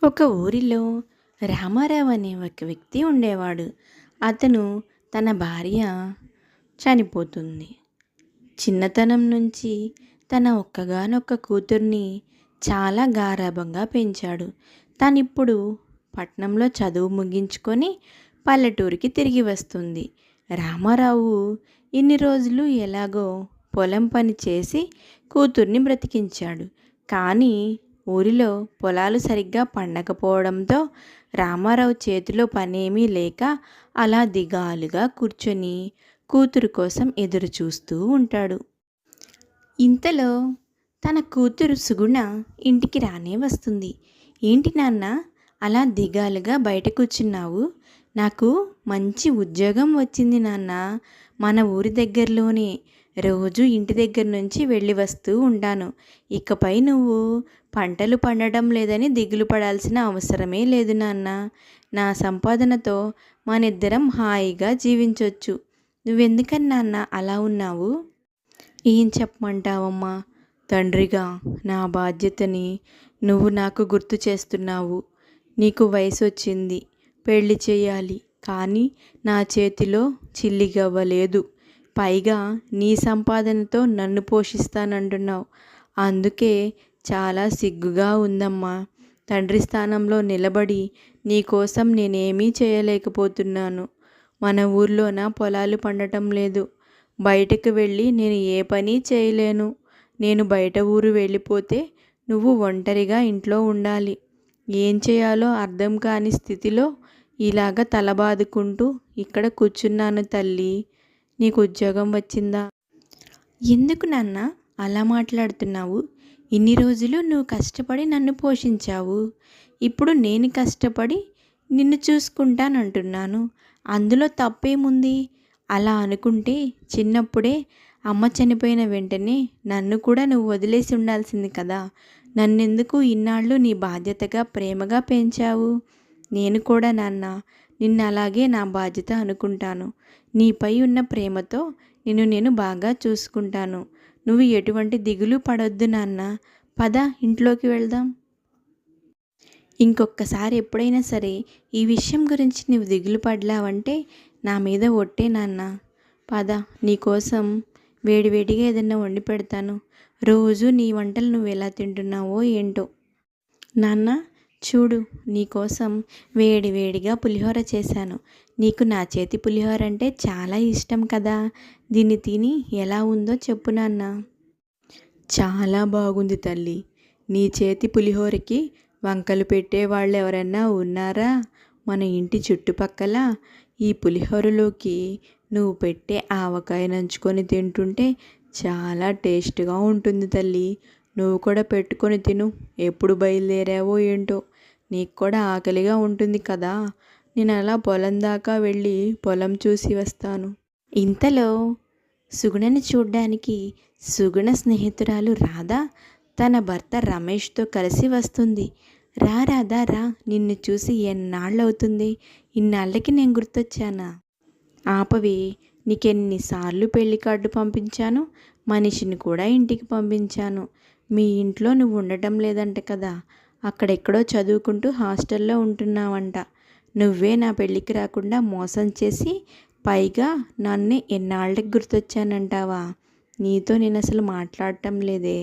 ఒక ఊరిలో రామారావు అనే ఒక వ్యక్తి ఉండేవాడు. అతను తన భార్య చనిపోతుంది. చిన్నతనం నుంచి తన ఒక్కగానొక్క కూతుర్ని చాలా గారాబంగా పెంచాడు. తనిప్పుడు పట్నంలో చదువు ముగించుకొని పల్లెటూరికి తిరిగి వస్తుంది. రామారావు ఇన్ని రోజులు ఎలాగో పొలం పని చేసి కూతుర్ని బ్రతికించాడు. కానీ ఊరిలో పొలాలు సరిగ్గా పండకపోవడంతో రామారావు చేతిలో పనేమీ లేక అలా దిగాలుగా కూర్చొని కూతురు కోసం ఎదురు చూస్తూ ఉంటాడు. ఇంతలో తన కూతురు సుగుణ ఇంటికి రానే వస్తుంది. ఏంటి నాన్న అలా దిగాలుగా బయట కూర్చున్నావు? నాకు మంచి ఉద్యోగం వచ్చింది నాన్న. మన ఊరి దగ్గరలోనే రోజు ఇంటి దగ్గర నుంచి వెళ్ళి వస్తూ ఉంటాను. ఇకపై నువ్వు పంటలు పండడం లేదని దిగులు పడాల్సిన అవసరమే లేదు నాన్న. నా సంపాదనతో మనిద్దరం హాయిగా జీవించొచ్చు. నువ్వెందుకని నాన్న అలా ఉన్నావు? ఏం చెప్పమంటావమ్మా, తండ్రిగా నా బాధ్యతని నువ్వు నాకు గుర్తు చేస్తున్నావు. నీకు వయసు వచ్చింది, పెళ్లి చేయాలి. కానీ నా చేతిలో చిల్లిగవ్వ లేదు. పైగా నీ సంపాదనతో నన్ను పోషిస్తానంటున్నావు. అందుకే చాలా సిగ్గుగా ఉందమ్మా. తండ్రి స్థానంలో నిలబడి నీకోసం నేనేమీ చేయలేకపోతున్నాను. మన ఊర్లోన పొలాలు పండటం లేదు. బయటకు వెళ్ళి నేను ఏ పని చేయలేను. నేను బయట ఊరు వెళ్ళిపోతే నువ్వు ఒంటరిగా ఇంట్లో ఉండాలి. ఏం చేయాలో అర్థం కాని స్థితిలో ఇలాగ తలబాదుకుంటూ ఇక్కడ కూర్చున్నాను తల్లి. నీకు ఉద్యోగం వచ్చిందా? ఎందుకు నాన్న అలా మాట్లాడుతున్నావు? ఇన్ని రోజులు నువ్వు కష్టపడి నన్ను పోషించావు. ఇప్పుడు నేను కష్టపడి నిన్ను చూసుకుంటానంటున్నాను. అందులో తప్పేముంది? అలా అనుకుంటే చిన్నప్పుడే అమ్మ చనిపోయిన వెంటనే నన్ను కూడా నువ్వు వదిలేసి ఉండాల్సింది కదా. నన్నెందుకు ఇన్నాళ్ళు నీ బాధ్యతగా ప్రేమగా పెంచావు? నేను కూడా నాన్న నిన్ను అలాగే నా బాధ్యత అనుకుంటాను. నీపై ఉన్న ప్రేమతో నేను బాగా చూసుకుంటాను. నువ్వు ఎటువంటి దిగులు పడొద్దు నాన్న. పద ఇంట్లోకి వెళ్దాం. ఇంకొకసారి ఎప్పుడైనా సరే ఈ విషయం గురించి నువ్వు దిగులు పడ్డావంటే నా మీద ఒట్టే నాన్న. పద, నీకోసం వేడివేడిగా ఏదన్నా వండి పెడతాను. రోజు నీ వంటలు నువ్వు ఎలా తింటున్నావో ఏంటో. నాన్న చూడు, నీకోసం వేడివేడిగా పులిహోర చేశాను. నీకు నా చేతి పులిహోర అంటే చాలా ఇష్టం కదా. దీన్ని తిని ఎలా ఉందో చెప్పు నాన్న. చాలా బాగుంది తల్లి. నీ చేతి పులిహోరకి వంకలు పెట్టేవాళ్ళు ఎవరన్నా ఉన్నారా? మన ఇంటి చుట్టుపక్కల ఈ పులిహోరలోకి నువ్వు పెట్టే ఆవకాయ నంచుకొని తింటుంటే చాలా టేస్ట్గా ఉంటుంది తల్లి. నువ్వు కూడా పెట్టుకొని తిను. ఎప్పుడు బయలుదేరావో ఏంటో, నీకు కూడా ఆకలిగా ఉంటుంది కదా. నేను అలా పొలం దాకా వెళ్ళి పొలం చూసి వస్తాను. ఇంతలో సుగుణని చూడ్డానికి సుగుణ స్నేహితురాలు రాధ తన భర్త రమేష్తో కలిసి వస్తుంది. రా రాధా రా, నిన్ను చూసి ఎన్నాళ్ళవుతుంది. ఇన్నాళ్ళకి నేను గుర్తొచ్చానా? ఆపవి, నీకెన్నిసార్లు పెళ్లి కార్డు పంపించాను, మనిషిని కూడా ఇంటికి పంపించాను. మీ ఇంట్లో నువ్వు ఉండటం లేదంట కదా. అక్కడెక్కడో చదువుకుంటూ హాస్టల్లో ఉంటున్నావంట. నువ్వే నా పెళ్ళికి రాకుండా మోసం చేసి పైగా నన్ను ఎన్నాళ్ళకి గుర్తొచ్చానంటావా? నీతో నేను అసలు మాట్లాడటం లేదే.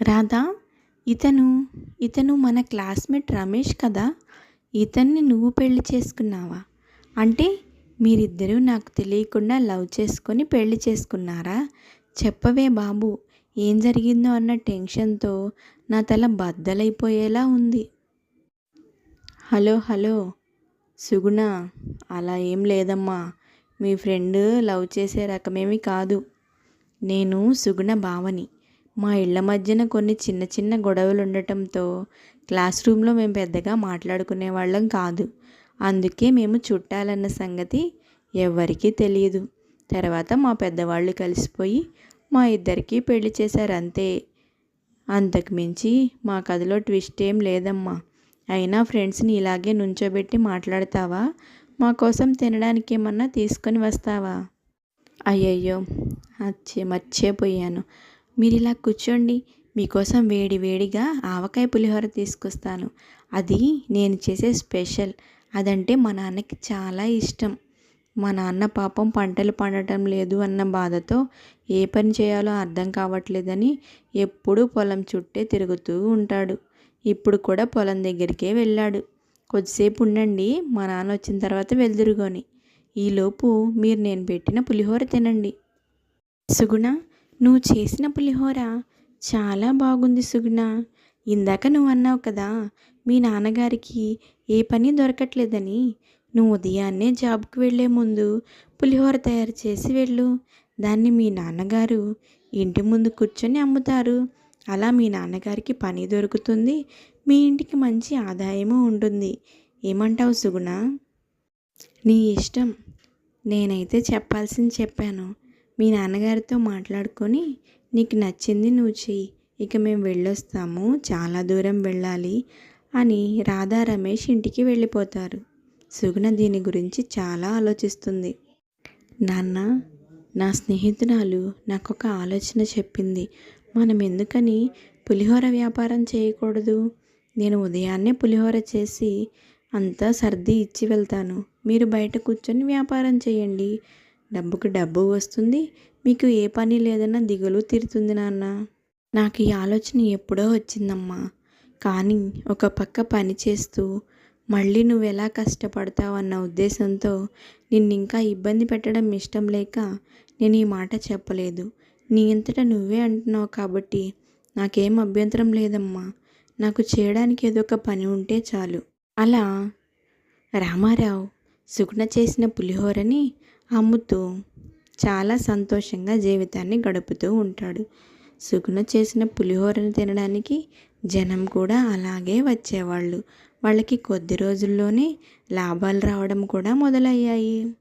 రాధా, ఇతను మన క్లాస్మేట్ రమేష్ కదా. ఇతన్ని నువ్వు పెళ్లి చేసుకున్నావా? అంటే మీరిద్దరూ నాకు తెలియకుండా లవ్ చేసుకొని పెళ్లి చేసుకున్నారా? చెప్పవే బాబు, ఏం జరిగిందో అన్న టెన్షన్తో నా తల బద్దలైపోయేలా ఉంది. హలో హలో సుగుణ, అలా ఏం లేదమ్మా. మీ ఫ్రెండ్ లవ్ చేసే రకమేమి కాదు. నేను సుగుణ భావని. మా ఇళ్ల మధ్యన కొన్ని చిన్న చిన్న గొడవలు ఉండటంతో క్లాస్ రూమ్లో మేము పెద్దగా మాట్లాడుకునే వాళ్ళం కాదు. అందుకే మేము చుట్టాలన్న సంగతి ఎవ్వరికీ తెలియదు. తర్వాత మా పెద్దవాళ్ళు కలిసిపోయి మా ఇద్దరికీ పెళ్లి చేశారు అంతే. అంతకుమించి మా కథలో ట్విస్ట్ ఏం లేదమ్మా. అయినా ఫ్రెండ్స్ని ఇలాగే నుంచోబెట్టి మాట్లాడతావా? మా కోసం తినడానికి ఏమన్నా తీసుకొని వస్తావా? అయ్యయ్యో, మర్చిపోయాను. మీరు ఇలా కూర్చోండి, మీకోసం వేడి వేడిగా ఆవకాయ పులిహోర తీసుకొస్తాను. అది నేను చేసే స్పెషల్. అదంటే మా నాన్నకి చాలా ఇష్టం. మా నాన్న పాపం పంటలు పండటం లేదు అన్న బాధతో ఏ పని చేయాలో అర్థం కావట్లేదని ఎప్పుడూ పొలం చుట్టే తిరుగుతూ ఉంటాడు. ఇప్పుడు కూడా పొలం దగ్గరికే వెళ్ళాడు. కొద్దిసేపు ఉండండి, మా నాన్న వచ్చిన తర్వాత వెళ్దురుగాని. ఈలోపు మీరు నేను పెట్టిన పులిహోర తినండి. సుగుణ, నువ్వు చేసిన పులిహోర చాలా బాగుంది సుగుణ. ఇందాక నువ్వు అన్నావు కదా, మీ నాన్నగారికి ఏ పని దొరకట్లేదని. నువ్వు ఉదయాన్నే జాబ్కి వెళ్ళే ముందు పులిహోర తయారు చేసి వెళ్ళు. దాన్ని మీ నాన్నగారు ఇంటి ముందు కూర్చొని అమ్ముతారు. అలా మీ నాన్నగారికి పని దొరుకుతుంది, మీ ఇంటికి మంచి ఆదాయము ఉంటుంది. ఏమంటావు సుగుణ? నీ ఇష్టం. నేనైతే చెప్పాల్సింది చెప్పాను. మీ నాన్నగారితో మాట్లాడుకొని నీకు నచ్చింది నువ్వు చెయ్యి. ఇక మేము వెళ్ళొస్తాము, చాలా దూరం వెళ్ళాలి అని రాధా రమేష్ ఇంటికి వెళ్ళిపోతారు. సుగుణ దీని గురించి చాలా ఆలోచిస్తుంది. నాన్న, నా స్నేహితురాలు నాకొక ఆలోచన చెప్పింది. మనం ఎందుకని పులిహోర వ్యాపారం చేయకూడదు? నేను ఉదయాన్నే పులిహోర చేసి అంతా సర్ది ఇచ్చి వెళ్తాను. మీరు బయట కూర్చొని వ్యాపారం చేయండి. డబ్బుకు డబ్బు వస్తుంది, మీకు ఏ పని లేదన్న దిగులు తీరుతుంది నాన్న. నాకు ఈ ఆలోచన ఎప్పుడో వచ్చిందమ్మా. కానీ ఒక పక్క పని చేస్తూ మళ్ళీ నువ్వెలా కష్టపడతావు అన్న ఉద్దేశంతో నిన్నింకా ఇబ్బంది పెట్టడం ఇష్టం లేక నేను ఈ మాట చెప్పలేదు. నీ అంతటా నువ్వే అంటున్నావు కాబట్టి నాకేం అభ్యంతరం లేదమ్మా. నాకు చేయడానికి ఏదో ఒక పని ఉంటే చాలు. అలా రామారావు సుగుణ చేసిన పులిహోరని అమ్ముతూ చాలా సంతోషంగా జీవితాన్ని గడుపుతూ ఉంటాడు. సుగుణ చేసిన పులిహోరను తినడానికి జనం కూడా అలాగే వచ్చేవాళ్ళు. వాళ్ళకి కొద్ది రోజుల్లోనే లాభాలు రావడం కూడా మొదలయ్యాయి.